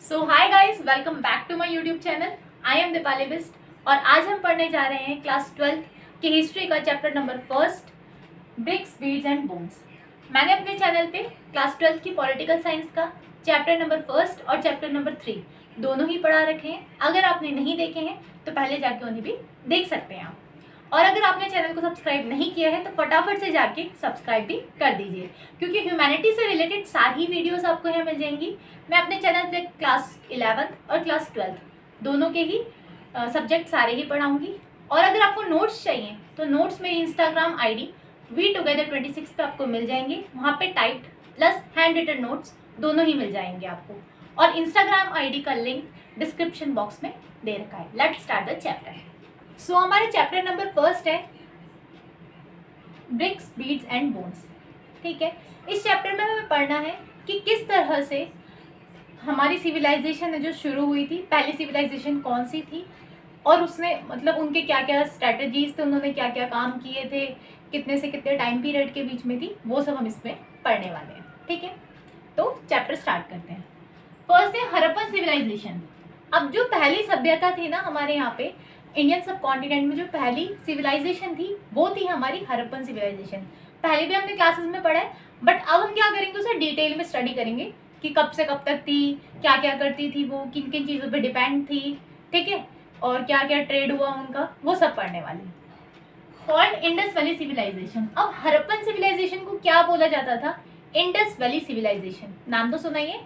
So hi guys, welcome back to my YouTube channel. I am Deepali Bisht और आज हम पढ़ने जा रहे हैं क्लास 12 की हिस्ट्री का chapter number first, bricks, beads and bones. मैंने अपने चैनल पे क्लास 12 की पॉलिटिकल साइंस का चैप्टर नंबर फर्स्ट और चैप्टर नंबर 3 दोनों ही पढ़ा रखे हैं। अगर आपने नहीं देखे हैं तो पहले जाके उन्हें भी देख सकते हैं आप। और अगर आपने चैनल को सब्सक्राइब नहीं किया है तो फटाफट से जाके सब्सक्राइब भी कर दीजिए, क्योंकि ह्यूमैनिटी से रिलेटेड सारी वीडियोस आपको यहाँ मिल जाएंगी। मैं अपने चैनल पे क्लास 11 और क्लास 12 दोनों के ही सब्जेक्ट सारे ही पढ़ाऊंगी। और अगर आपको नोट्स चाहिए तो नोट्स मेरी इंस्टाग्राम आईडी WeTogether26 पे आपको मिल जाएंगे। वहाँ पे typed plus handwritten notes दोनों ही मिल जाएंगे आपको, और इंस्टाग्राम आईडी का लिंक डिस्क्रिप्शन बॉक्स में दे रखा है। Let's start the chapter. So हमारे चैप्टर नंबर फर्स्ट है ब्रिक्स, बीड्स एंड बोन्स। ठीक है, इस चैप्टर में हमें पढ़ना है कि किस तरह से हमारी सिविलाइजेशन जो शुरू हुई थी, पहली सिविलाइजेशन कौन सी थी और उसने मतलब उनके क्या क्या स्ट्रैटेजीज थे, उन्होंने क्या क्या काम किए थे, कितने से कितने टाइम पीरियड के बीच में थी, वो सब हम इसमें पढ़ने वाले हैं। ठीक है, तो चैप्टर स्टार्ट करते हैं। फर्स्ट है हड़प्पन सिविलाइजेशन। अब जो पहली सभ्यता थी ना हमारे यहाँ पे इंडियन सब कॉन्टिनेंट में, जो पहली सिविलाइजेशन थी वो थी हमारी हड़प्पन सिविलाइजेशन। पहले भी हमने क्लासेस में पढ़ा है, बट अब हम क्या करेंगे उसे डिटेल में स्टडी करेंगे कि कब से कब तक थी, क्या क्या करती थी वो, किन किन चीज़ों पे डिपेंड थी। ठीक है, और क्या क्या ट्रेड हुआ उनका, वो सब पढ़ने वाली। Called Indus valley civilisation. अब हड़प्पन सिविलाइजेशन को क्या बोला जाता था? Indus valley civilisation. नाम तो सुनाइए,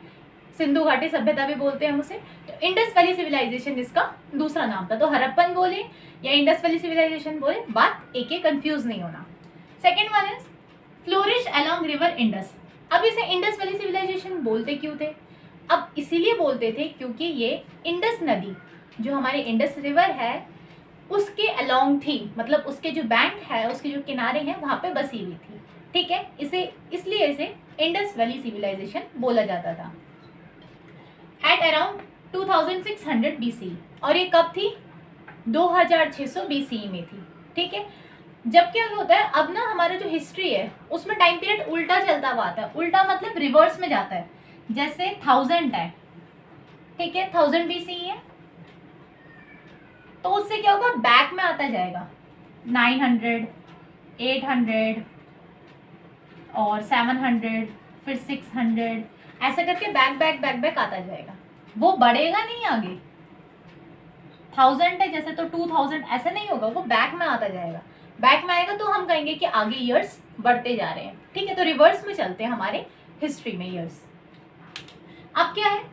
सिंधु घाटी सभ्यता भी बोलते हैं हम उसे। तो इंडस वैली सिविलाइजेशन इसका दूसरा नाम था। तो हड़प्पन बोले या इंडस वैली सिविलाइजेशन बोले, बात एक ही, कंफ्यूज नहीं होना। Second one is flourish along river Indus. अब इसे इंडस वैली सिविलाइजेशन बोलते क्यों थे? अब इसीलिए बोलते थे क्योंकि ये इंडस नदी जो हमारे इंडस रिवर है उसके अलोंग थी, मतलब उसके जो बैंक है, उसके जो किनारे हैं वहाँ पे बसी हुई थी। ठीक है, इसलिए इसे इंडस वैली सिविलाइजेशन बोला जाता था। एट अराउंड 2600 BC, और ये कब थी? 2600 BC में थी। ठीक है, जब क्या होता है अब ना हमारा जो हिस्ट्री है उसमें टाइम पीरियड उल्टा चलता हुआ आता है। उल्टा मतलब रिवर्स में जाता है। जैसे 1000 है, ठीक है, 1000 BC है, तो उससे क्या होगा, बैक में आता जाएगा 900, 800 और 700, फिर 600, ऐसा करके बैक बैक बैक बैक आता जाएगा। वो बढ़ेगा नहीं आगे। 1000 है जैसे तो 2000 ऐसा नहीं होगा, वो बैक में आता जाएगा। बैक में आएगा तो हम कहेंगे कि आगे ईयर्स बढ़ते जा रहे हैं। ठीक है, तो रिवर्स में चलते हैं हमारे हिस्ट्री में ईयर्स। अब क्या है,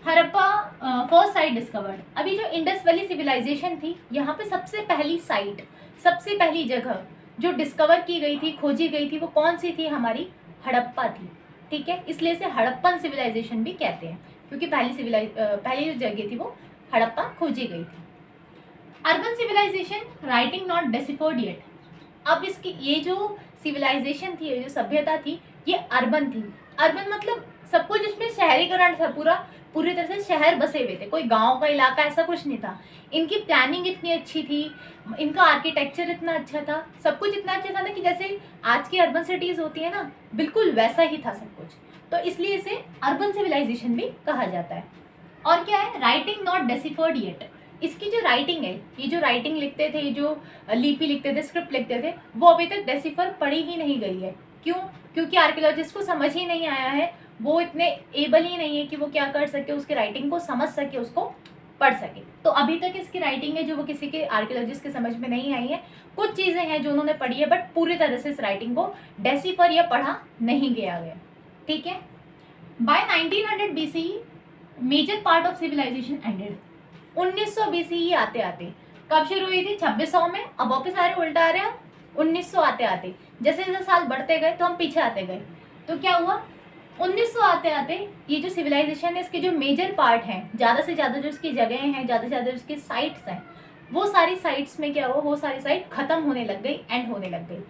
हड़प्पा फर्स्ट साइट डिस्कवर्ड। अभी जो इंडस वैली सिविलाइजेशन थी, यहाँ पे सबसे पहली साइट, सबसे पहली जगह जो डिस्कवर की गई थी, खोजी गई थी, वो कौन सी थी? हमारी हड़प्पा थी। ठीक है, इसलिए इसे हड़प्पन सिविलाइजेशन भी कहते हैं, क्योंकि पहली जो जगह थी वो हड़प्पा खोजी गई थी। Urban civilisation, writing not deciphered yet. अब इसकी ये जो सिविलाइजेशन थी, ये जो सभ्यता थी, ये अर्बन थी। अर्बन मतलब सब कुछ इसमें शहरीकरण था, पूरी तरह से शहर बसे हुए थे, कोई गांव का इलाका ऐसा कुछ नहीं था। इनकी प्लानिंग इतनी अच्छी थी, इनका आर्किटेक्चर इतना अच्छा था, सब कुछ इतना अच्छा था ना कि जैसे आज की अर्बन सिटीज होती है ना, बिल्कुल वैसा ही था सब कुछ। तो इसलिए इसे अर्बन सिविलाइजेशन भी कहा जाता है। और क्या है, राइटिंग नॉट डेसिफर्ड येट। इसकी जो राइटिंग है, ये जो राइटिंग लिखते थे, जो लिपि लिखते थे, स्क्रिप्ट लिखते थे, वो अभी तक डेसिफर पढ़ी ही नहीं गई है। क्यों? क्योंकि आर्कियोलॉजिस्ट को समझ ही नहीं आया है, वो इतने एबल ही नहीं है कि वो क्या कर सके, उसकी राइटिंग को समझ सके, उसको पढ़ सके। तो अभी तक इसकी राइटिंग है जो वो किसी के आर्कियोलॉजिस्ट के समझ में नहीं आई है। कुछ चीज़ें हैं जो उन्होंने पढ़ी है, बट पूरी तरह से इस राइटिंग को डेसिफर या पढ़ा नहीं गया है। ठीक है, by 1900 BC major part of civilisation ended. 1900 BC आते आते, कब शुरू हुई थी? 2600 में। अब वापस आ रहे, उल्टा आ रहे हैं, 1900 आते आते जैसे जैसे साल बढ़ते गए तो हम पीछे आते गए। तो क्या हुआ, 1900 आते आते ये जो सिविलाइजेशन है, इसके जो मेजर पार्ट हैं, ज़्यादा से ज़्यादा जो इसकी जगह हैं, ज़्यादा से ज़्यादा उसकी साइट्स हैं, वो सारी साइट्स में क्या हुआ, वो सारी साइट खत्म होने लग गई, एंड होने लग गई।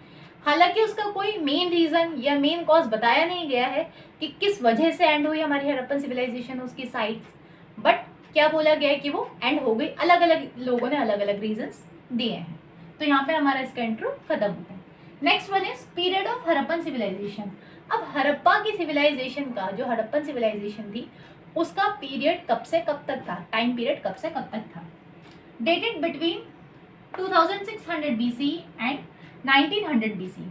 हालांकि उसका कोई मेन रीज़न या मेन कॉज बताया नहीं गया है कि किस वजह से एंड हुई हमारी हड़प्पन सिविलाइजेशन, उसकी साइट्स, बट क्या बोला गया है कि वो एंड हो गई। अलग अलग लोगों ने अलग अलग रीजंस दिए हैं। तो यहाँ पे हमारा इसका इंट्रो खत्म होता है। Next one is period of Harappan civilisation. अब हड़प्पा की सिविलाइजेशन का, जो हड़प्पन सिविलाइजेशन थी, उसका पीरियड कब से कब तक था, टाइम पीरियड कब से कब तक था। Dated between 2600 BC and 1900 BC।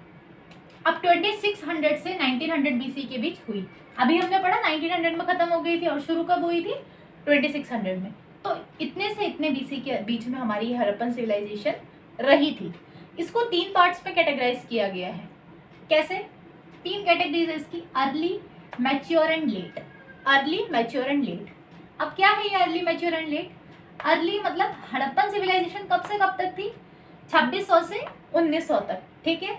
अब 2600 से 1900 BC के बीच हुई। अभी हमने पढ़ा 1900 में खत्म हो गई थी और शुरू कब हुई थी, 2600 में। तो इतने से इतने BC के बीच में हमारी हड़प्पन सिविलाइजेशन रही थी। इसको 3 पार्ट्स में कैटेगराइज किया गया है। कैसे? 3 कैटेगरीज है इसकी, early, mature and let. Early, mature and let. अब क्या है ये early, mature and let? Early मतलब हड़प्पन सिविलाइजेशन कब से कब तक थी, 2600 से 1900 तक, ठीक है,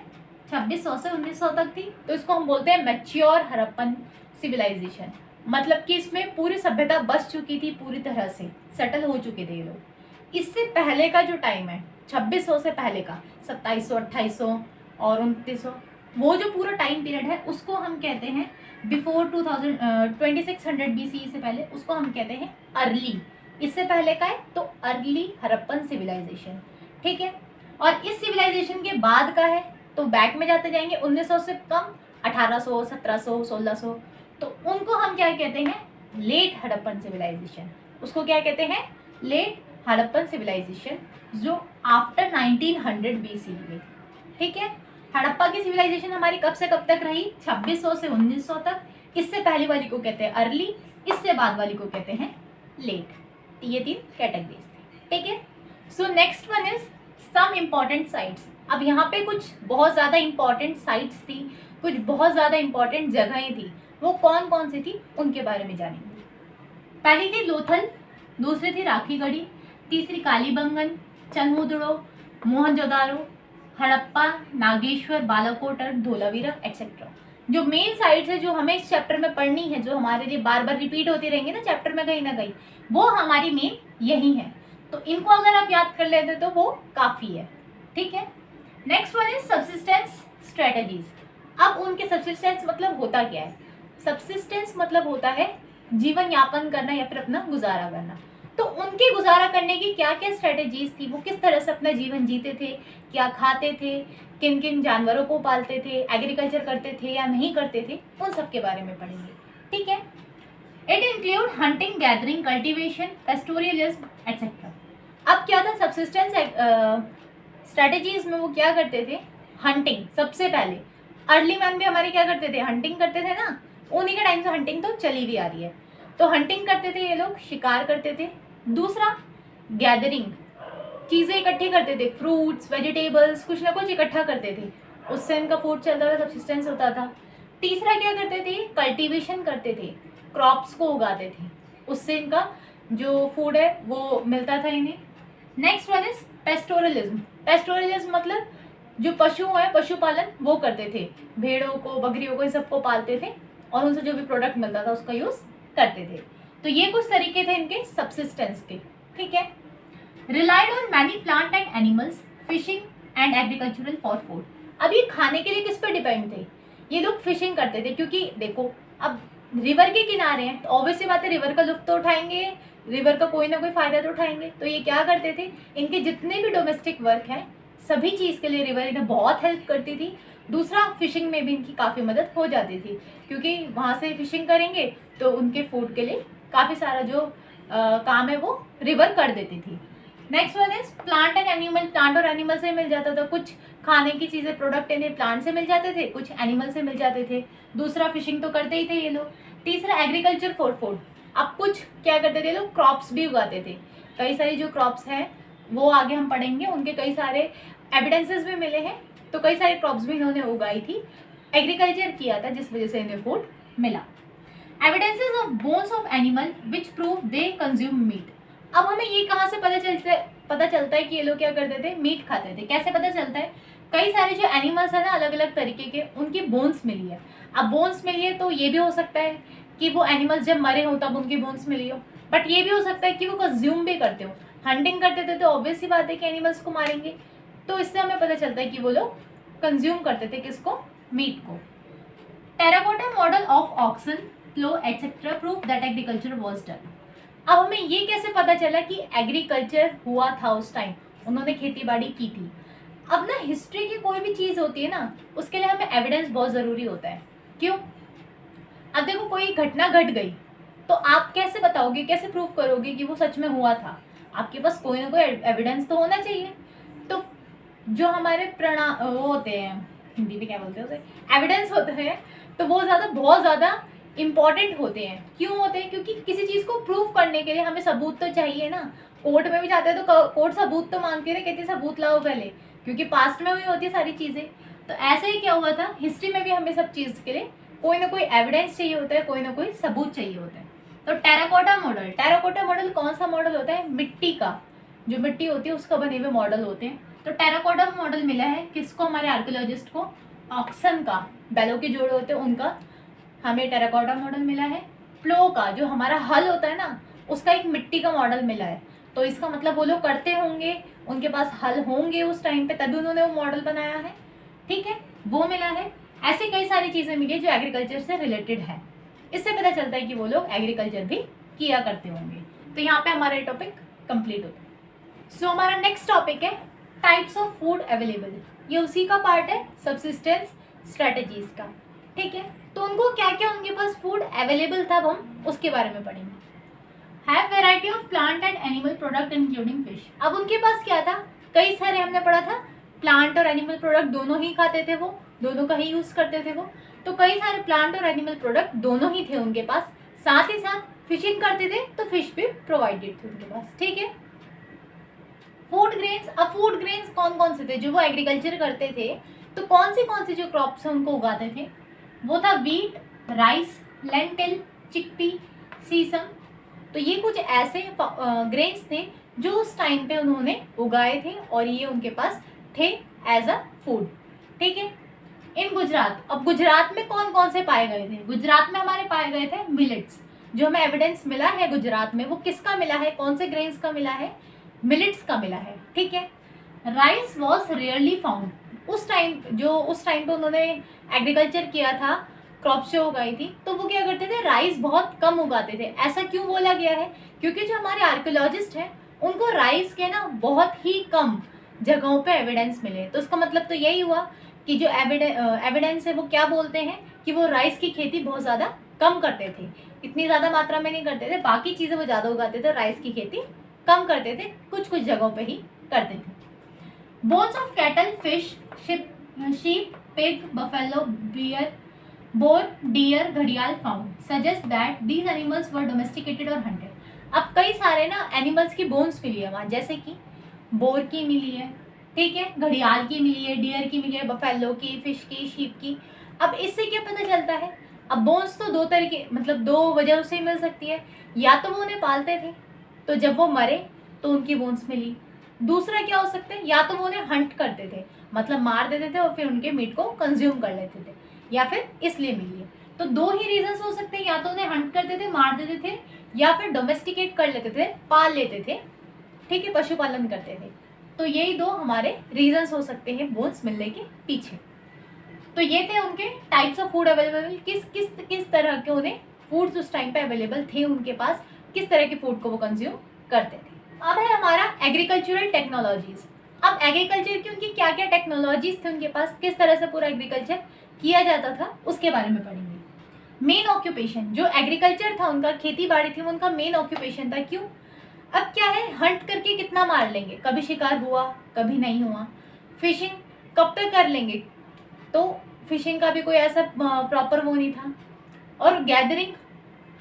2600 से 1900 तक थी। तो इसको हम बोलते हैं मैच्योर हड़प्पन सिविलाइजेशन, मतलब कि इसमें पूरी सभ्यता बस चुकी थी, पूरी तरह से सेटल हो चुके थे ये लोग। इससे पहले का जो टाइम है 2600 से पहले का, 2700, 2800 और 2900, वो जो पूरा टाइम पीरियड है उसको हम कहते हैं बिफोर 2600 BC से पहले, उसको हम कहते हैं अर्ली। इससे पहले का है तो अर्ली हड़प्पन सिविलाइजेशन, ठीक है। और इस सिविलाइजेशन के बाद का है तो बैक में जाते जाएंगे, 1900 से कम 1800, 1700, 1600, तो उनको हम क्या कहते हैं, लेट हड़प्पन सिविलाइजेशन। उसको क्या कहते हैं, लेट हड़प्पन सिविलाइजेशन, जो आफ्टर 1900 BC हुई, ठीक है। हड़प्पा की सिविलाइजेशन हमारी कब से कब तक रही, 2600 से 1900 तक। इससे पहली वाली को कहते हैं अर्ली, इससे बाद वाली को कहते हैं लेट। ये 3 कैटेगरीज थे, ठीक है। So next one is some important sites. अब यहाँ पे कुछ बहुत ज़्यादा इम्पॉर्टेंट साइट्स थी, कुछ बहुत ज़्यादा इम्पॉर्टेंट जगहें थी। वो कौन कौन सी थी उनके बारे में जानेंगे। पहली थी लोथल, दूसरी थी राखीगढ़ी, तीसरी कालीबंगन, चन्मुदड़ो, मोहनजोदारो, हड़प्पा, नागेश्वर, बालाकोट और धोलावीरा एक्सेट्रा। जो मेन साइट्स है जो हमें इस चैप्टर में पढ़नी है, जो हमारे लिए बार बार रिपीट होती रहेंगी ना चैप्टर में कहीं ना कहीं, वो हमारी मेन यही है। तो इनको अगर आप याद कर लेते तो वो काफ़ी है, ठीक है। Next one is subsistence strategies. अब उनके सब्सिस्टेंस मतलब होता क्या है, सब्सिस्टेंस मतलब होता है जीवन यापन करना या फिर अपना गुजारा करना। तो उनके गुजारा करने की क्या क्या स्ट्रेटजीज थी, वो किस तरह से अपना जीवन जीते थे, क्या खाते थे, किन किन जानवरों को पालते थे, एग्रीकल्चर करते थे या नहीं करते थे, उन सब के बारे में पढ़ेंगे, ठीक है। It include hunting, gathering, cultivation, pastoralism etcetera. अब क्या था सब्सिस्टेंस स्ट्रेटजीज में, वो क्या करते थे, हंटिंग सबसे पहले। अर्ली मैन भी हमारे क्या करते थे, हंटिंग करते थे ना, उन्हीं के टाइम से हंटिंग तो चली भी आ रही है। तो हंटिंग करते थे ये लोग, शिकार करते थे। दूसरा गैदरिंग, चीज़ें इकट्ठी करते थे, फ्रूट्स, वेजिटेबल्स, कुछ ना कुछ इकट्ठा करते थे, उससे इनका फूड चलता था, सब्सिस्टेंस होता था। तीसरा क्या करते थे, कल्टीवेशन करते थे, क्रॉप्स को उगाते थे, उससे इनका जो फूड है वो मिलता था इन्हें। Next one is pastoralism. Pastoralism मतलब जो पशु है, पशुपालन वो करते थे, भेड़ों को, बकरियों को, इन सबको पालते थे और उनसे जो भी प्रोडक्ट मिलता था उसका यूज़ करते थे। तो ये कुछ तरीके थे इनके सब्सिस्टेंस के, ठीक है। Relied on many plant and animals, fishing and agricultural for food. अब ये खाने के लिए किस पर डिपेंड थे, ये लोग फिशिंग करते थे, क्योंकि देखो अब रिवर के किनारे हैं तो ऑब्वियसली बात है रिवर का लुत्फ तो उठाएंगे, रिवर का कोई ना कोई फायदा तो उठाएंगे। तो ये क्या करते थे, इनके जितने भी डोमेस्टिक वर्क हैं सभी चीज़ के लिए रिवर इन्हें बहुत हेल्प करती थी। दूसरा फिशिंग में भी इनकी काफ़ी मदद हो जाती थी, क्योंकि वहाँ से फिशिंग करेंगे तो उनके फूड के लिए काफ़ी सारा जो काम है वो रिवर कर देती थी। Next one is plant and animal. Plant और एनिमल से मिल जाता था, कुछ खाने की चीज़ें, प्रोडक्ट इन्हें प्लांट से मिल जाते थे, कुछ एनिमल से मिल जाते थे। दूसरा फिशिंग तो करते ही थे ये लोग। तीसरा एग्रीकल्चर फॉर फूड। अब कुछ क्या करते थे लोग, क्रॉप्स भी उगाते थे। कई सारी जो क्रॉप्स हैं वो आगे हम पढ़ेंगे, उनके कई सारे एविडेंसेस भी मिले हैं। तो कई सारी क्रॉप्स भी इन्होंने उगाई थी, एग्रीकल्चर किया था, जिस वजह से इन्हें फूड मिला। Evidences of bones of animal which prove they consume meat. अब हमें ये कहाँ से पता चलता है कि ये लोग क्या करते थे, मीट खाते थे। कैसे पता चलता है, कई सारे जो एनिमल्स है ना अलग अलग तरीके के, उनकी बोन्स मिली है। अब बोन्स मिली है तो ये भी हो सकता है कि वो एनिमल्स जब मरे हों तब उनकी बोन्स मिली हो, बट ये भी हो सकता है कि वो कंज्यूम भी करते हो। हंटिंग करते थे तो ऑब्वियस सी बात है कि एनिमल्स को मारेंगे, तो इससे हमें पता चलता है कि वो लोग कंज्यूम करते थे किसको, मीट को। Terracotta model of oxen, plough etcetera proof that agriculture was done. अब हमें ये कैसे पता चला कि एग्रीकल्चर हुआ था उस टाइम, उन्होंने खेती बाड़ी की थी। अब ना हिस्ट्री की कोई भी चीज़ होती है ना, उसके लिए हमें एविडेंस बहुत ज़रूरी होता है। क्यों? अब देखो कोई घटना घट गई, तो आप कैसे बताओगे, कैसे प्रूव करोगे कि वो सच में हुआ था? आपके पास कोई ना कोई एविडेंस तो होना चाहिए। तो जो हमारे वो होते हैं, हिंदी में क्या बोलते हैं उसे, एविडेंस होते हैं, तो वो बहुत ज़्यादा इम्पॉर्टेंट होते हैं। क्यों होते हैं? क्योंकि किसी चीज़ को प्रूव करने के लिए हमें सबूत तो चाहिए ना। कोर्ट में भी जाते हैं तो कोर्ट सबूत तो मांगती है, कहती है सबूत लाओ पहले, क्योंकि पास्ट में हुई होती है सारी चीज़ें। तो ऐसे ही क्या हुआ था, हिस्ट्री में भी हमें सब चीज़ के लिए कोई ना कोई एविडेंस चाहिए होता है, कोई ना कोई सबूत चाहिए होता है। तो टेराकोटा मॉडल कौन सा मॉडल होता है? मिट्टी का, जो मिट्टी होती है उसका बने हुए मॉडल होते हैं। तो टेराकोटा मॉडल मिला है किसको? हमारे आर्कियोलॉजिस्ट को, ऑक्सन का, बैलों के जोड़े होते हैं उनका, हमें टेराकोटा मॉडल मिला है। प्लो का, जो हमारा हल होता है ना, उसका एक मिट्टी का मॉडल मिला है। तो इसका मतलब वो लोग करते होंगे, उनके पास हल होंगे उस टाइम पे, तभी उन्होंने वो मॉडल बनाया है। ठीक है, वो मिला है। ऐसे कई सारी चीज़ें मिली जो एग्रीकल्चर से रिलेटेड है। इससे पता चलता है कि वो लोग एग्रीकल्चर भी किया करते होंगे। तो यहाँ पे हमारा टॉपिक कंप्लीट होता है। सो हमारा नेक्स्ट टॉपिक है टाइप्स ऑफ फूड अवेलेबल। ये उसी का पार्ट है, सब्सिस्टेंस स्ट्रेटजीज का। ठीक है, तो उनको क्या क्या उनके पास फूड अवेलेबल था, हम उसके बारे में पढ़ेंगे। Have variety of plant and animal product including fish. अब उनके पास क्या था? कई सारे, हमने पढ़ा था प्लांट और एनिमल प्रोडक्ट दोनों ही खाते थे, वो दोनों का ही यूज़ करते थे वो। तो कई सारे प्लांट और एनिमल प्रोडक्ट दोनों ही थे उनके पास, साथ ही साथ फिशिंग करते थे, तो फिश भी प्रोवाइडेड थे उनके पास। ठीक है, फूड ग्रेन्स। अब फूड ग्रेन्स कौन कौन से थे जो वो एग्रीकल्चर करते थे? तो कौन सी जो क्रॉप्स हैं उनको उगाते थे? वो था वीट, राइस, लेंटिल, चिकपी, सीसम। तो ये कुछ ऐसे ग्रेन्स थे जो उस टाइम पे उन्होंने उगाए थे और ये उनके पास थे एज अ फूड। ठीक है, इन गुजरात। अब गुजरात में कौन कौन से पाए गए थे? गुजरात में हमारे पाए गए थे मिलेट्स। जो हमें एविडेंस मिला है गुजरात में, वो किसका मिला है? कौन से ग्रेन्स का मिला है? मिलेट्स का मिला है। ठीक है, राइस वॉज रेयरली फाउंड। उस टाइम पे उन्होंने एग्रीकल्चर किया था, क्रॉप्स जो उगाई थी, तो वो क्या करते थे? राइस बहुत कम उगाते थे। ऐसा क्यों बोला गया है? क्योंकि जो हमारे आर्कियोलॉजिस्ट हैं उनको राइस के ना बहुत ही कम जगहों पे एविडेंस मिले। तो उसका मतलब तो यही हुआ कि जो एविडेंस है वो क्या बोलते हैं कि वो राइस की खेती बहुत ज़्यादा कम करते थे, इतनी ज़्यादा मात्रा में नहीं करते थे, बाकी चीज़ें वो ज़्यादा उगाते थे, राइस की खेती कम करते थे, कुछ कुछ जगहों पे ही करते थे। Bones of cattle, fish, sheep, pig, buffalo, boar, deer, घड़ियाल found suggest that these animals were domesticated और हंटेड। अब कई सारे ना एनिमल्स की बोन्स मिली है वहाँ, जैसे कि बोर की मिली है, ठीक है, घड़ियाल की मिली है, डियर की मिली है, बफेलो की, फिश की, शीप की। अब इससे क्या पता चलता है? अब बोन्स तो दो तरीके, मतलब दो वजह से मिल सकती है। या तो वो उन्हें पालते थे, तो जब वो मरे तो उनकी बोन्स मिली। दूसरा क्या हो सकता है? या तो वो उन्हें हंट करते थे, मतलब मार देते थे और फिर उनके मीट को कंज्यूम कर लेते थे, या फिर इसलिए मिली है। तो दो ही रीजंस हो सकते हैं, या तो उन्हें हंट करते थे, मार देते थे, या फिर डोमेस्टिकेट कर लेते थे, पाल लेते थे। ठीक है, पशुपालन करते थे। तो यही दो हमारे रीजंस हो सकते हैं बोन्स मिलने के पीछे। तो ये थे उनके टाइप्स ऑफ फूड अवेलेबल, किस तरह के उन्हें फूड्स उस टाइम पे अवेलेबल थे उनके पास, किस तरह के फूड को वो कंज्यूम करते थे। अब है हमारा एग्रीकल्चरल टेक्नोलॉजीज। अब एग्रीकल्चर की उनकी क्या क्या टेक्नोलॉजीज थे उनके पास, किस तरह से पूरा एग्रीकल्चर किया जाता था, उसके बारे में पढ़ेंगे। मेन ऑक्यूपेशन, जो एग्रीकल्चर था उनका, खेती बाड़ी थी, उनका मेन ऑक्यूपेशन था। क्यों? अब क्या है, हंट करके कितना मार लेंगे, कभी शिकार हुआ कभी नहीं हुआ। फिशिंग कब तक कर लेंगे, तो फिशिंग का भी कोई ऐसा प्रॉपर वो नहीं था। और गैदरिंग,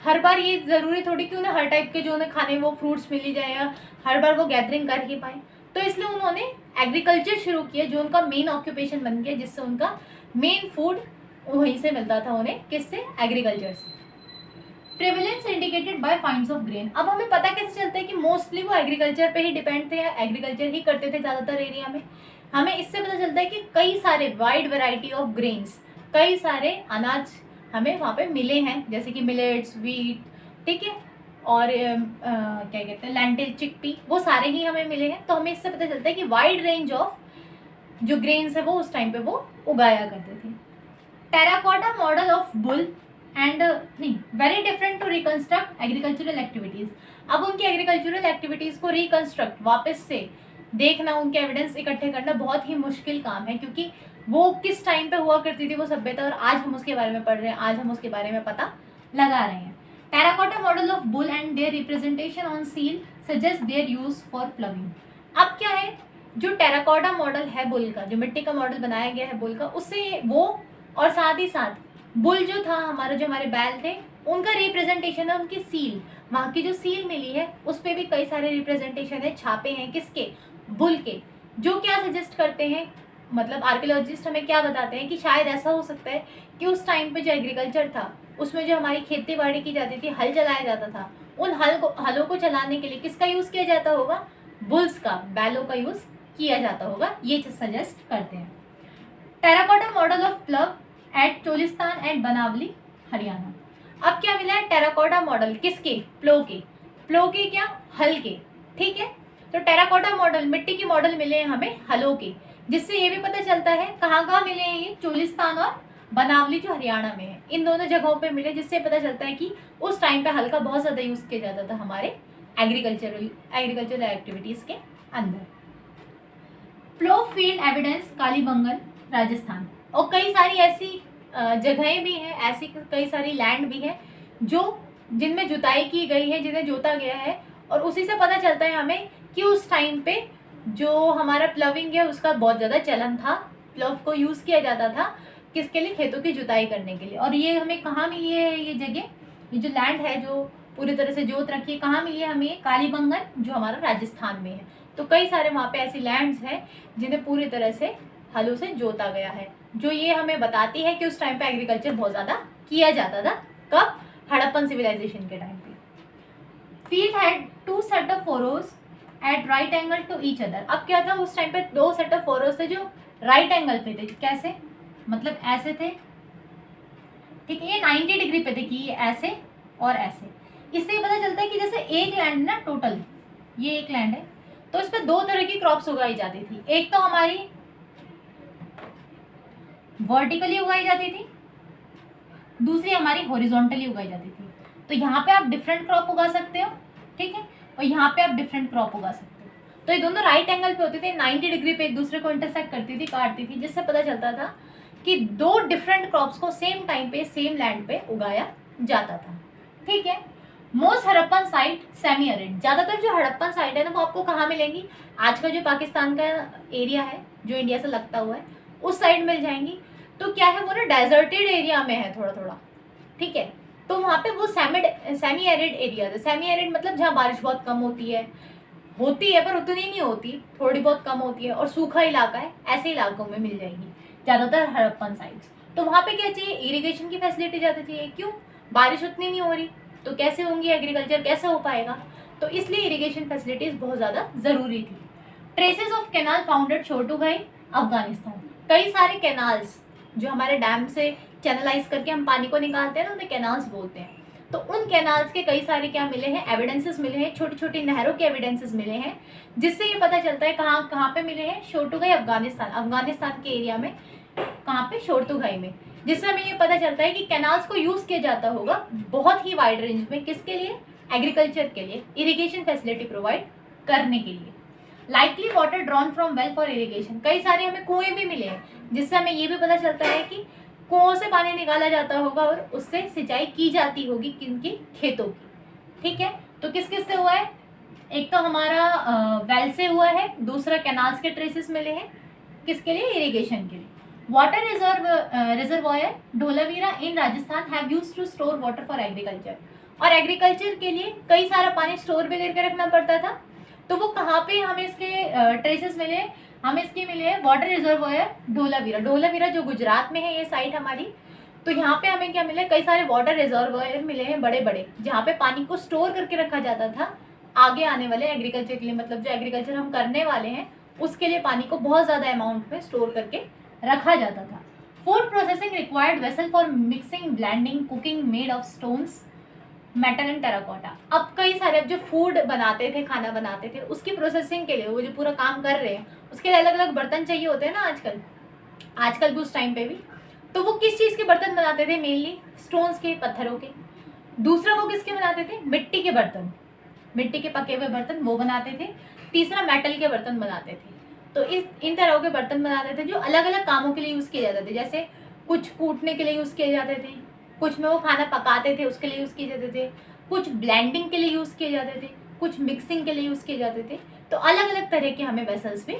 हर बार ये ज़रूरी थोड़ी कि उन्हें हर टाइप के जो उन्हें खाने वो फ्रूट्स मिल ही जाए, या हर बार वो गैदरिंग कर ही पाए। तो इसलिए उन्होंने एग्रीकल्चर शुरू किया, जो उनका मेन ऑक्यूपेशन बन गया, जिससे उनका मेन फूड वहीं से मिलता था उन्हें, किससे? एग्रीकल्चर से। Prevalence indicated by finds of grain. अब हमें पता कैसे चलता है कि मोस्टली वो एग्रीकल्चर पे ही डिपेंड थे, या एग्रीकल्चर ही करते थे ज़्यादातर एरिया में? हमें इससे पता चलता है कि कई सारे वाइड वैरायटी ऑफ ग्रेन्स, कई सारे अनाज हमें वहाँ पे मिले हैं, जैसे कि मिलेट्स, वीट, ठीक है, और क्या कहते हैं, लेंटिल, चिकपी, वो सारे ही हमें मिले हैं। तो हमें इससे पता चलता है कि वाइड रेंज ऑफ जो ग्रेन्स है वो उस टाइम पे वो उगाया करते थे। Terracotta model of bull and नहीं, very different to reconstruct agricultural activities. अब उनकी एग्रीकल्चरल एक्टिविटीज़ को रिकंस्ट्रक्ट, वापस से देखना, उनके एविडेंस इकट्ठे करना बहुत ही मुश्किल काम है, क्योंकि वो किस टाइम पे हुआ करती थी वो सभ्यता, और आज हम उसके बारे में पढ़ रहे हैं, आज हम उसके बारे में पता लगा रहे हैं। Terracotta model of bull and their representation on seal suggest their use for ploughing. अब क्या है, जो टेराकोटा मॉडल है बुल का, जो मिट्टी का मॉडल बनाया गया है बुल का, उससे वो और साथ ही साथ बुल जो था हमारा, जो हमारे बैल थे, उनका रिप्रेजेंटेशन है, उनकी सील, वहाँ की जो सील मिली है उस पर भी कई सारे रिप्रेजेंटेशन है, छापे हैं किसके, बुल के, जो क्या सजेस्ट करते हैं, मतलब आर्कियोलॉजिस्ट हमें क्या बताते हैं कि शायद ऐसा हो सकता है कि उस टाइम पे जो एग्रीकल्चर था उसमें जो हमारी खेती बाड़ी की जाती थी, हल चलाया जाता था, उन हलों को चलाने के लिए किसका यूज़ किया जाता होगा, बुल्स का, बैलों का यूज़ किया जाता होगा, ये सजेस्ट करते हैं। Terracotta model of plough at Cholistan and Banawali Haryana. अब क्या मिला है, टेराकोटा मॉडल किसके, प्लो के क्या, हल के, ठीक है। तो टेराकोटा मॉडल, मिट्टी के मॉडल मिले हैं हमें हलों के, जिससे ये भी पता चलता है कहाँ कहाँ मिले हैं ये, चोलिस्तान और बनावली जो हरियाणा में है, इन दोनों जगहों पे मिले, जिससे पता चलता है कि उस टाइम पे हल का बहुत ज़्यादा यूज़ किया जाता था हमारे एग्रीकल्चरल एक्टिविटीज़ के अंदर। Plough field evidence Kalibangan Rajasthan. और कई सारी ऐसी जगहें भी हैं, ऐसी कई सारी लैंड भी है जो जिनमें जुताई की गई है, जिन्हें जोता गया है, और उसी से पता चलता है हमें कि उस टाइम पे जो हमारा प्लविंग है उसका बहुत ज़्यादा चलन था, प्लव को यूज़ किया जाता था किसके लिए, खेतों की जुताई करने के लिए। और ये हमें कहाँ मिली है, ये जगह, ये जो लैंड है जो पूरी तरह से जोत रखी है, कहाँ मिली है हमें, ये कालीबंगन जो हमारा राजस्थान में है। तो कई सारे वहाँ पे ऐसी लैंड्स हैं जिन्हें पूरी तरह से हलों से जोता गया है, जो ये हमें बताती है कि उस टाइम पे एग्रीकल्चर बहुत ज़्यादा किया जाता था। कब, हड़प्पन सिविलाइजेशन के टाइम पे। Field had 2 set of furrows at right angle to each other. अब क्या था, उस टाइम पे 2 सेट ऑफ फरोज थे जो राइट एंगल पे थे। कैसे, मतलब ऐसे थे, ठीक है, ये 90 डिग्री पे थे कि ये ऐसे और ऐसे। इससे पता चलता है कि जैसे एक लैंड ना, टोटल ये एक लैंड है, तो इस पर 2 तरह की क्रॉप्स उगाई जाती थी। एक तो हमारी वर्टिकली उगाई जाती थी, दूसरी हमारी हॉरिजॉन्टली उगाई जाती थी। तो यहाँ पे आप डिफरेंट क्रॉप उगा सकते हो, ठीक है, और यहाँ पे आप डिफरेंट क्रॉप उगा सकते हो। तो ये दोनों राइट एंगल पे होते थे, 90 डिग्री पे एक दूसरे को इंटरसेक्ट करती थी, काटती थी, जिससे पता चलता था कि 2 डिफरेंट क्रॉप्स को सेम टाइम पे सेम लैंड पे उगाया जाता था, ठीक है। Most Harappan site semi arid. ज़्यादातर जो हड़प्पन साइट है ना, वो आपको कहाँ मिलेंगी, आज का जो पाकिस्तान का एरिया है जो इंडिया से लगता हुआ है, उस साइड मिल जाएंगी। तो क्या है, वो ना डेजर्टेड एरिया में है थोड़ा थोड़ा, ठीक है। तो वहाँ पे वो सेमी एरिड एरिया है। सेमी एरिड मतलब जहाँ बारिश बहुत कम होती है पर उतनी नहीं होती, थोड़ी बहुत कम होती है, और सूखा इलाका है, ऐसे इलाकों में मिल जाएगी ज़्यादातर हड़प्पन साइट्स। तो वहाँ पे क्या चाहिए, इरिगेशन की फैसिलिटी ज़्यादा चाहिए। क्यों, बारिश उतनी नहीं हो रही, तो कैसे होंगी, एग्रीकल्चर कैसे हो पाएगा, तो इसलिए इरिगेशन फैसिलिटीज़ बहुत ज़्यादा ज़रूरी थी। ट्रेसेस ऑफ कैनाल फाउंडेड छोटूगाई अफगानिस्तान। कई सारे कैनाल्स जो हमारे डैम से चैनलाइज करके हम पानी को निकालते हैं ना, उन्हें कैनाल्स बोलते हैं। तो उन कैनाल्स के कई सारे क्या मिले हैं, एविडेंसेस मिले हैं, छोटी छोटी नहरों के एविडेंसेस मिले हैं, जिससे ये पता चलता है कहाँ कहाँ पे मिले हैं, छोटूगाई अफगानिस्तान के एरिया में, कहाँ पे, छोटूगाई में, जिससे हमें ये पता चलता है कि कैनाल्स को यूज़ किया जाता होगा बहुत ही वाइड रेंज में, किसके लिए, एग्रीकल्चर के लिए, इरिगेशन फैसिलिटी प्रोवाइड करने के लिए। Lightly water drawn from well for irrigation. कई सारे हमें कुएं भी मिले हैं, जिससे हमें ये भी पता चलता है कि कुओं से पानी निकाला जाता होगा और उससे सिंचाई की जाती होगी किनकी, खेतों की, ठीक है। तो किस किस से हुआ है, एक तो हमारा वेल से हुआ है, दूसरा कैनाल्स के ट्रेसेस मिले हैं, किसके लिए, इरिगेशन के लिए। Water reservoir Dholavira in Rajasthan have used to store water for agriculture. और एग्रीकल्चर के लिए कई सारा पानी स्टोर भी करके रखना पड़ता था। तो वो कहाँ पे हमें इसके ट्रेसेस मिले, हमें इसके मिले हैं वाटर रिजर्वॉयर ढोलावीरा जो गुजरात में है ये साइट हमारी। तो यहाँ पे हमें क्या मिले, कई सारे वाटर रिजर्वॉयर मिले हैं बड़े बड़े, जहाँ पे पानी को स्टोर करके रखा जाता था आगे आने वाले एग्रीकल्चर के लिए, मतलब जो एग्रीकल्चर हम करने वाले हैं उसके लिए पानी को बहुत ज़्यादा अमाउंट में स्टोर करके रखा जाता था। Food processing required vessel for mixing, blending, cooking made of stones, metal and terracotta. अब कई सारे, अब जो फूड बनाते थे, खाना बनाते थे, उसकी प्रोसेसिंग के लिए, वो जो पूरा काम कर रहे हैं उसके लिए अलग अलग बर्तन चाहिए होते हैं ना आजकल भी, उस टाइम पे भी। तो वो किस चीज़ के बर्तन बनाते थे, मेनली स्टोन्स के, पत्थरों के। दूसरा वो किसके बनाते थे, मिट्टी के बर्तन, मिट्टी के पके हुए बर्तन वो बनाते थे। तीसरा मेटल के बर्तन बनाते थे। तो इन तरह के बर्तन बनाते थे जो अलग अलग कामों के लिए यूज़ किए जाते थे। जैसे कुछ कूटने के लिए यूज़ किए जाते थे, कुछ में वो खाना पकाते थे उसके लिए यूज़ किए जाते थे, कुछ ब्लेंडिंग के लिए यूज़ किए जाते थे, कुछ मिक्सिंग के लिए यूज़ किए जाते थे। तो अलग अलग तरह के हमें वेसल्स भी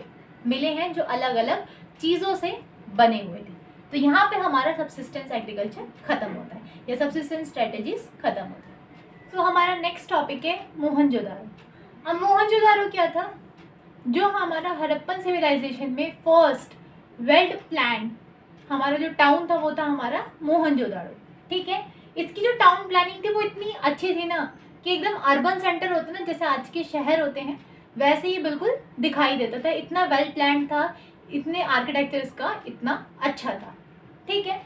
मिले हैं जो अलग अलग चीज़ों से बने हुए थे। तो यहाँ पे हमारा सबसिस्टेंस एग्रीकल्चर खत्म होता है या सबसिस्टेंस स्ट्रेटेजीज खत्म होता है। तो हमारा नेक्स्ट टॉपिक है मोहनजोदारो। अब मोहनजोदारो क्या था? जो हमारा हड़प्पन सिविलाइजेशन में फर्स्ट वेल प्लान हमारा जो टाउन था वो था हमारा मोहनजोदारो। ठीक है, इसकी जो टाउन प्लानिंग थी वो इतनी अच्छी थी ना कि एकदम अर्बन सेंटर होते ना, जैसे आज के शहर होते हैं वैसे ही बिल्कुल दिखाई देता था। इतना वेल प्लान था, इतने आर्किटेक्चर इसका इतना अच्छा था। ठीक है,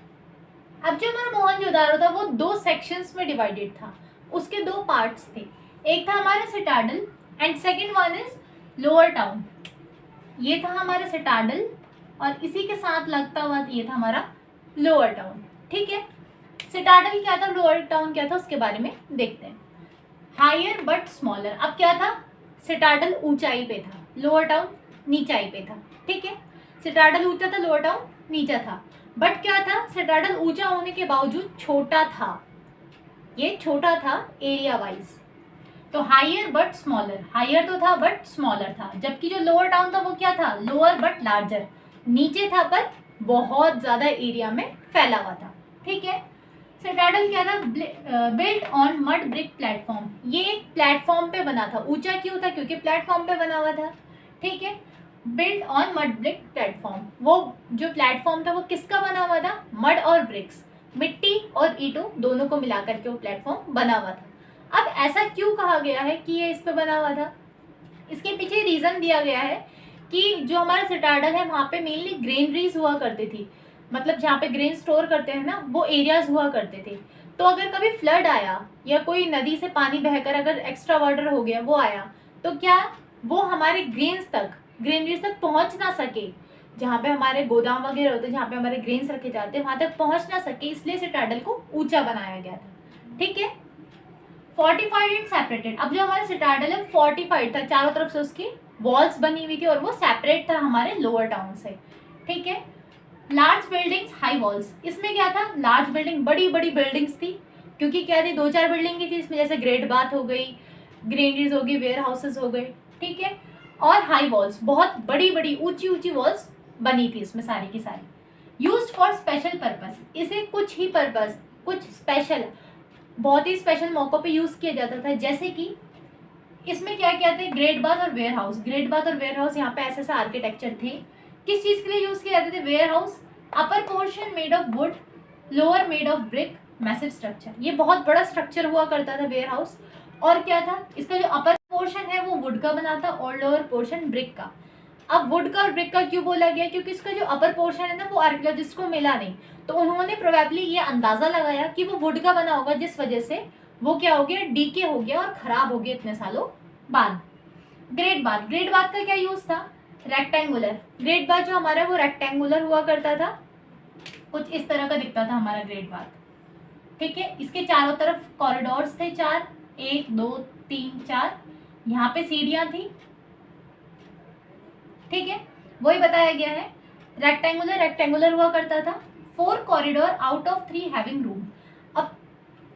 अब जो हमारा मोहनजोदारो था वो 2 सेक्शंस में डिवाइडेड था, उसके 2 पार्ट्स थे। एक था हमारा citadel and second one is lower town. ये था हमारा सिटाडल और इसी के साथ लगता हुआ ये था हमारा लोअर टाउन। ठीक है, सिटाडल क्या था, लोअर टाउन क्या था, उसके बारे में देखते हैं। Higher but smaller. अब क्या था, सिटाडल ऊंचाई पे था, लोअर टाउन नीचाई पे था। ठीक है, सिटाडल ऊंचा था, लोअर टाउन नीचा था। बट क्या था, सिटाडल ऊंचा होने के बावजूद छोटा था, ये छोटा था एरिया वाइज। तो हायर बट स्मॉलर, हायर तो था बट स्मॉलर था। जबकि जो लोअर टाउन था वो क्या था, लोअर बट लार्जर, नीचे था पर बहुत ज़्यादा एरिया में फैला हुआ था। ठीक है, सिटाडल क्या था, built on mud brick platform. ये एक प्लेटफॉर्म पे बना था। ऊंचा क्यों था, क्योंकि प्लेटफॉर्म पे बना हुआ था। ठीक है, built on mud brick platform. वो जो प्लेटफॉर्म था वो किसका बना हुआ था, मड और ब्रिक्स, मिट्टी और ईंटों दोनों को मिलाकर के वो प्लेटफॉर्म बना हुआ था। अब ऐसा क्यों कहा गया है कि ये इस पे बना हुआ था, इसके पीछे रीज़न दिया गया है कि जो हमारा सिटाडल है वहाँ पे मेनली ग्रेनरीज हुआ करती थी, मतलब जहाँ पे ग्रेन स्टोर करते हैं ना वो एरियाज हुआ करते थे। तो अगर कभी फ्लड आया या कोई नदी से पानी बहकर अगर एक्स्ट्रा वाटर हो गया वो आया तो क्या वो हमारे ग्रेन्स तक, ग्रेनरीज तक पहुँच ना सके, जहाँ पे हमारे गोदाम वगैरह होते हैं जहाँ पे हमारे ग्रेन्स रखे जाते हैं वहाँ तक पहुँच ना सके, इसलिए सिटाडल को ऊंचा बनाया गया था। ठीक है, फोर्टिफाइड एंड सेपरेटेड। अब जो हमारा सिटाडल है फोर्टिफाइड था, चारों तरफ से उसकी वॉल्स बनी हुई थी और वो सेपरेट था हमारे लोअर टाउन से। ठीक है, लार्ज बिल्डिंग्स हाई वॉल्स। इसमें क्या था, लार्ज बिल्डिंग, बड़ी बड़ी बिल्डिंग्स थी, क्योंकि क्या थी 2-4 बिल्डिंग की थी इसमें, जैसे ग्रेट बाथ हो गई, ग्रेनरीज हो गई, वेयर हाउसेस हो गए। ठीक है, और हाई वॉल्स, बहुत बड़ी बड़ी ऊंची ऊंची वॉल्स बनी थी इसमें सारी की सारी। यूज्ड फॉर स्पेशल पर्पस, इसे कुछ ही पर्पस, कुछ स्पेशल, बहुत ही स्पेशल मौक़ों पे यूज़ किया जाता था। जैसे कि इसमें क्या क्या थे, ग्रेट बाथ और वेयर हाउस। ग्रेट बाथ और वेयर हाउस यहाँ पे ऐसे ऐसे आर्किटेक्चर थे। किस चीज़ के लिए यूज़ किए जाते थे, warehouse, upper portion made of wood, lower made of brick, massive structure. ये बहुत बड़ा स्ट्रक्चर हुआ करता था वेयर हाउस। और क्या था, इसका जो अपर पोर्शन है वो वुड का बना था और लोअर पोर्शन ब्रिक का। अब वुड का और ब्रिक का क्यों बोला गया, क्योंकि इसका जो अपर पोर्शन है ना वो आर्कियोलॉजिस्ट को मिला नहीं, तो उन्होंने प्रोबेबली ये अंदाज़ा लगाया कि वो वुड का बना होगा, जिस वजह से वो क्या हो गया, डीके हो गया और ख़राब हो गया इतने सालों बाद। ग्रेट बाथ, ग्रेट बाथ का क्या यूज़ था, रेक्टेंगुलर। ग्रेट बाथ जो हमारा वो रेक्टेंगुलर हुआ करता था, कुछ इस तरह का दिखता था हमारा ग्रेट बाथ। ठीक है, इसके चारों तरफ कॉरिडोर्स थे 4, 1 2 3 4, यहाँ पे सीढ़ियाँ थी। ठीक है, वही बताया गया है, रेक्टेंगुलर रेक्टेंगुलर हुआ करता था। 4 corridor out of 3 having room. अब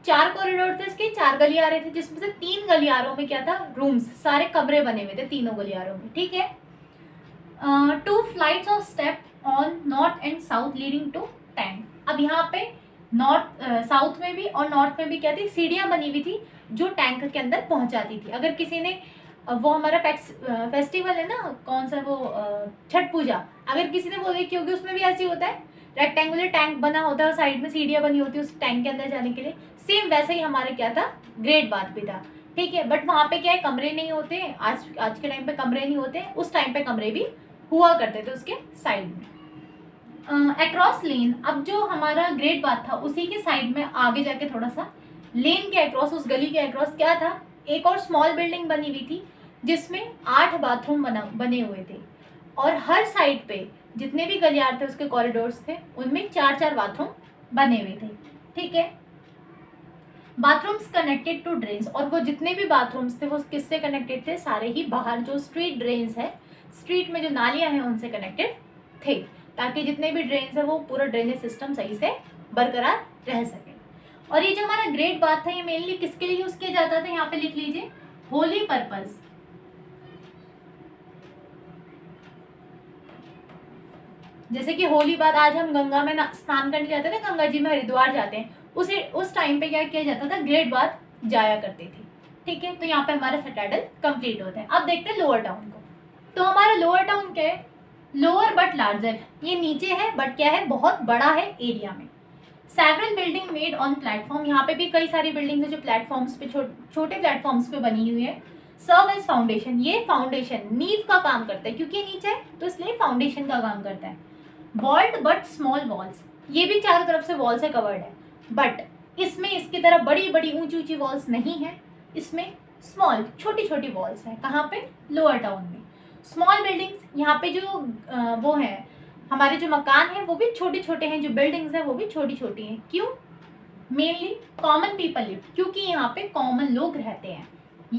4 कॉरिडोर थे इसके, 4 गलियारे थे, जिसमें से 3 गलियारों में क्या था, रूम्स, सारे कमरे बने हुए थे तीनों गलियारों में। ठीक है, 2 flights of step on north and south leading to tank. अब यहाँ पे नॉर्थ साउथ में भी और नॉर्थ में भी क्या थी, सीढ़ियाँ बनी हुई थी जो टैंक के अंदर पहुँचाती थी। अगर किसी ने वो हमारा फेस्टिवल है ना, कौन सा वो छठ पूजा, अगर किसी ने वो देखी होगी उसमें भी ऐसे होता है, रेक्टेंगुलर टैंक बना होता है और साइड में सीढ़ियाँ बनी होती है उस टैंक के अंदर जाने के लिए। सेम वैसे ही हमारे क्या था, ग्रेट बाथ भी था। ठीक है, बट वहाँ पे क्या है, कमरे नहीं होते, आज के टाइम पे कमरे नहीं होते, उस टाइम पे कमरे भी हुआ करते थे उसके साइड में। अक्रॉस लेन, अब जो हमारा ग्रेट बाथ था उसी के साइड में आगे जाके थोड़ा सा लेन के अक्रॉस, उस गली के अक्रॉस क्या था, एक और स्मॉल बिल्डिंग बनी हुई थी जिसमें 8 बाथरूम बने हुए थे, और हर साइड पे जितने भी गलियार थे उसके कॉरिडोर्स थे उनमें 4-4 बाथरूम बने हुए थे। ठीक है, बाथरूम्स कनेक्टेड टू ड्रेन्स, और वो जितने भी बाथरूम्स थे वो किससे कनेक्टेड थे, सारे ही बाहर जो स्ट्रीट ड्रेन्स है, स्ट्रीट में जो नालियाँ हैं उनसे कनेक्टेड थे, ताकि जितने भी ड्रेन्स है वो पूरा ड्रेनेज सिस्टम सही से बरकरार रह सके। और ये जो हमारा ग्रेट बाथ था ये मेनली किसके लिए यूज किया जाता था, यहाँ पे लिख लीजिए, होली पर्पज। जैसे कि होली बात, आज हम गंगा में स्नान करने जाते थे, गंगा जी में हरिद्वार जाते हैं, उस टाइम पे क्या किया जाता था, ग्रेट बात जाया करते थे। ठीक है, तो यहाँ पे हमारा सिटाडेल कंप्लीट होता है। अब देखते हैं लोअर टाउन को। तो हमारा लोअर टाउन क्या है, लोअर बट लार्जर, ये नीचे है बट क्या है, बहुत बड़ा है एरिया में। Several building made on platform, यहाँ पे भी कई सारी बिल्डिंग्स है जो प्लेटफॉर्म्स पे छोटे प्लेटफॉर्म्स पे बनी हुई है। सर्व एज फाउंडेशन, ये फाउंडेशन नींव का काम करता है, क्योंकि नीचे है तो इसलिए फाउंडेशन का काम करता है। वॉल्ड बट स्मॉल वॉल्स, ये भी चारों तरफ से वॉल से कवर्ड है, बट इसमें इसकी तरह बड़ी बड़ी ऊंची ऊंची वॉल्स नहीं है, इसमें स्मॉल छोटी छोटी वॉल्स हैं। कहाँ पे, लोअर टाउन में। स्मॉल बिल्डिंग्स, यहाँ पे जो वो है हमारे जो मकान है वो भी छोटे छोटे हैं, जो बिल्डिंग्स हैं वो भी छोटी छोटी हैं। क्यों, मेनली कॉमन पीपल लिव, क्योंकि यहाँ पे कॉमन लोग रहते हैं।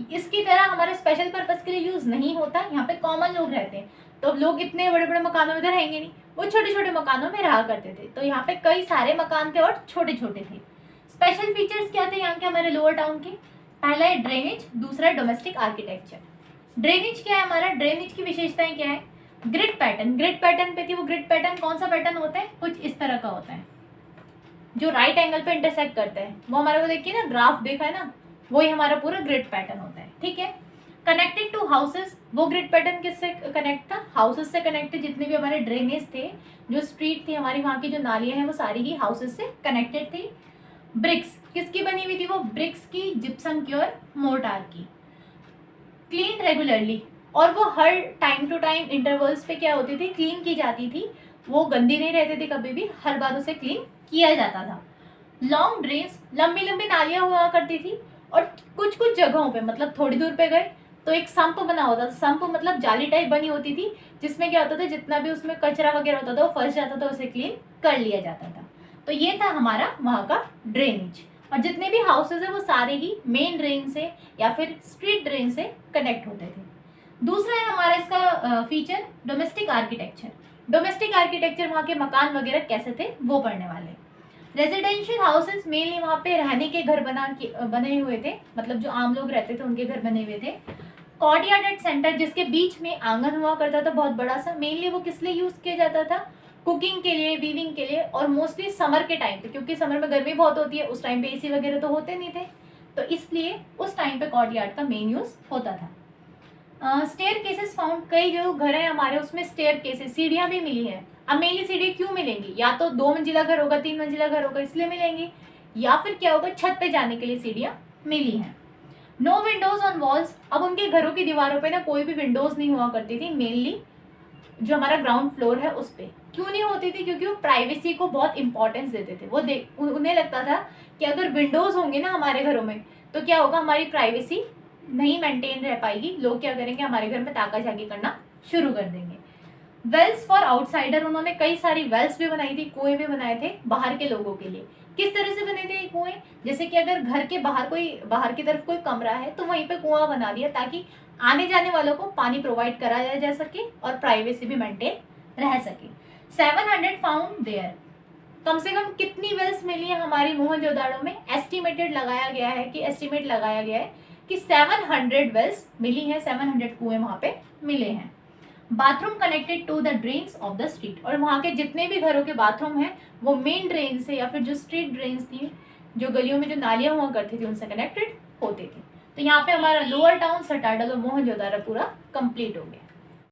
इसकी तरह हमारे स्पेशल पर्पस के लिए यूज नहीं होता, यहाँ पे कॉमन लोग रहते हैं, तो अब लोग इतने बड़े बड़े मकानों में तो रहेंगे नहीं, वो छोटे छोटे मकानों में रहा करते थे। तो यहाँ पे कई सारे मकान थे और छोटे छोटे थे। स्पेशल फीचर्स क्या थे यहाँ के हमारे लोअर टाउन के, पहला है ड्रेनेज, दूसरा है डोमेस्टिक आर्किटेक्चर। ड्रेनेज क्या है हमारा, ड्रेनेज की विशेषताएं क्या है, ग्रिड पैटर्न, ग्रिड पैटर्न पे थी, वो ग्रिड पैटर्न कौन सा पैटर्न होता है, कुछ इस तरह का होता है, जो राइट एंगल पे इंटरसेक्ट करता है, वो हमारे को देखिए ना, ग्राफ देखा है ना, वही हमारा पूरा ग्रिड पैटर्न होता है। ठीक है, कनेक्टेड टू हाउसेस, वो ग्रिड पैटर्न किससे कनेक्ट था, हाउसेस से कनेक्टेड। जितने भी हमारे ड्रेनेज थे, जो स्ट्रीट थी हमारी, वहाँ की जो नालियाँ हैं वो सारी ही हाउसेस से कनेक्टेड थी। ब्रिक्स किसकी बनी हुई थी, वो ब्रिक्स की, जिप्सम की और मोर्टार की। क्लीन रेगुलरली, और वो हर टाइम टू टाइम इंटरवल्स पे क्या होती थी, क्लीन की जाती थी, वो गंदी नहीं रहती थी कभी भी, हर बार उसे क्लीन किया जाता था। लॉन्ग ड्रेन्स, लंबी लंबी नालियाँ हुआ करती थी, और कुछ कुछ जगहों पे मतलब थोड़ी दूर पे गए तो एक संप बना होता था, संप मतलब जाली टाइप बनी होती थी, जिसमें क्या होता था, जितना भी उसमें कचरा वगैरह होता था वो फंस जाता था, उसे क्लीन कर लिया जाता था। तो ये था हमारा वहाँ का ड्रेनेज। और जितने भी हाउसेज है वो सारे ही मेन ड्रेन से या फिर स्ट्रीट ड्रेन से कनेक्ट होते थे। दूसरा है हमारा इसका feature, domestic architecture. Domestic architecture, वहाँ के मकान वगैरह कैसे थे वो पढ़ने वाले। रेजिडेंशियल हाउसेस, मेनली वहाँ पे रहने के घर बने हुए थे, मतलब जो आम लोग रहते थे उनके घर बने हुए थे। कॉर्टयार्ड एट सेंटर, जिसके बीच में आंगन हुआ करता था बहुत बड़ा सा, मेनली वो किस लिए यूज किया जाता था, कुकिंग के लिए, वीविंग के लिए, और मोस्टली समर के टाइम पे, क्योंकि समर में गर्मी बहुत होती है, उस टाइम पे एसी वगैरह तो होते नहीं थे, तो इसलिए उस टाइम पे कॉर्टयार्ड का मेन यूज होता था। स्टेयर केसेस फाउंड, कई जो घर है हमारे उसमें स्टेयर केसेस, सीढ़ियाँ भी मिली है। अब मेनली सीढ़ी क्यों मिलेंगी, या तो 2 मंजिला घर होगा, 3 मंजिला घर होगा इसलिए मिलेंगी, या फिर क्या होगा, छत पे जाने के लिए सीढ़ियाँ मिली हैं। नो विंडोज ऑन वॉल्स, अब उनके घरों की दीवारों पे ना कोई भी विंडोज नहीं हुआ करती थी, मेनली जो हमारा ग्राउंड फ्लोर है उस पे। क्यों नहीं होती थी, क्योंकि वो प्राइवेसी को बहुत इंपॉर्टेंस देते थे। वो उन्हें लगता था कि अगर विंडोज होंगे ना हमारे घरों में तो क्या होगा, हमारी प्राइवेसी नहीं मेंटेन रह पाएगी, लोग क्या करेंगे, हमारे घर में ताका झाकी करना शुरू कर देंगे। वेल्स फॉर आउटसाइडर, उन्होंने कई सारी वेल्स भी बनाई थी, कुएं भी बनाए थे बाहर के लोगों के लिए। किस तरह से बने थे ये कुएं, जैसे कि अगर घर के बाहर की तरफ कोई कमरा है तो वहीं पे कुआं बना दिया, ताकि आने जाने वालों को पानी प्रोवाइड कराया जा सके और प्राइवेसी भी मेंटेन रह सके। 700 फाउंड देयर, कम से कम कितनी वेल्स मिली है हमारी मोहनजोदाड़ो में, एस्टिमेट लगाया गया है कि 700 वेल्स मिली हैं, 700 कुएं वहाँ पे मिले हैं। Bathroom connected to the drains of the street, और वहाँ के जितने भी घरों के बाथरूम हैं वो मेन ड्रेन से या फिर जो स्ट्रीट ड्रेन्स थी, जो गलियों में जो नालियाँ हुआ करती थी उनसे कनेक्टेड होते थे। तो यहाँ पे हमारा लोअर टाउन, सिटाडेल और मोहनजोदाड़ो पूरा कंप्लीट हो गया।